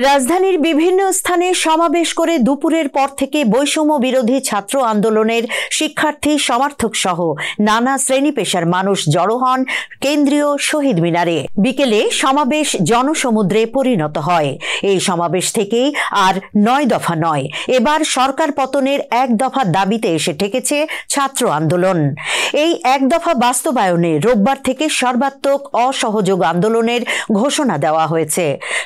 রাজধানীর বিভিন্ন স্থানে সমাবেশ করে দুপুরের পর থেকে বৈষম্য বিরোধী ছাত্র আন্দোলনের শিক্ষার্থী সমর্থক সহ নানা শ্রেণী পেশার মানুষ জড়ো হন কেন্দ্রীয় শহীদ মিনারে। বিকেলে সমাবেশ জনসমুদ্রে পরিণত হয়। এই সমাবেশ থেকেই আর ৯ দফা নয়, এবার সরকার পতনের ১ দফা দাবিতে এসে ঠেকেছে ছাত্র আন্দোলন। এই ১ দফা বাস্তবায়নে রোববার থেকে সর্বাত্মক অসহযোগ আন্দোলনের ঘোষণা দেওয়া হয়েছে।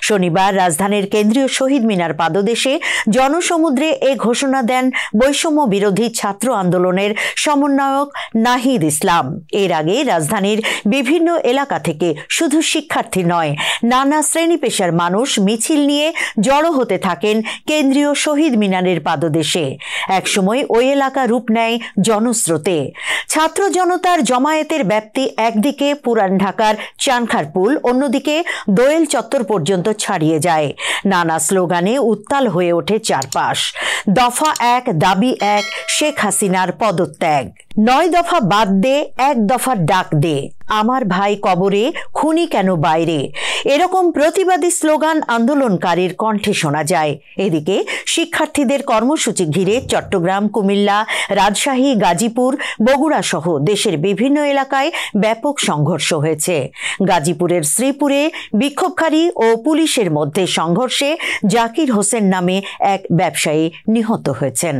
শনিবার রাজধানীর কেন্দ্রীয় শহীদ মিনার পাদদেশে জনসমুদ্রে এ ঘোষণা দেন বৈষম্য বিরোধী ছাত্র আন্দোলনের সমন্বয়ক নাহিদ ইসলাম। এর আগে রাজধানীর বিভিন্ন এলাকা থেকে শুধু শিক্ষার্থী নয়, নানা শ্রেণী পেশার মানুষ মিছিল নিয়ে জড়ো হতে থাকেন কেন্দ্রীয় শহীদ মিনারের পাদদেশে। একসময় ওই এলাকা রূপ নেয় জনস্রোতে। ছাত্র জনতার জমায়েতের ব্যাপ্তি একদিকে পুরান ঢাকার চানখারপুল, অন্যদিকে দোয়েল চত্বর পর্যন্ত ছাড়িয়ে যায়। নানা স্লোগানে উত্তাল হয়ে ওঠে চারপাশ। দফা ১, দাবি ১, শেখ হাসিনার পদত্যাগ। ৯ দফা বাদ দে, ১ দফার ডাক দে, আমার ভাই কবরে, খুনি কেন বাইরে, এরকম প্রতিবাদী স্লোগান আন্দোলনকারীর কণ্ঠে শোনা যায়। এদিকে শিক্ষার্থীদের কর্মসূচি ঘিরে চট্টগ্রাম, কুমিল্লা, রাজশাহী, গাজীপুর, বগুড়া সহ দেশের বিভিন্ন এলাকায় ব্যাপক সংঘর্ষ হয়েছে। গাজীপুরের শ্রীপুরে বিক্ষোভকারী ও পুলিশের মধ্যে সংঘর্ষে জাকির হোসেন নামে এক ব্যবসায়ী নিহত হয়েছেন।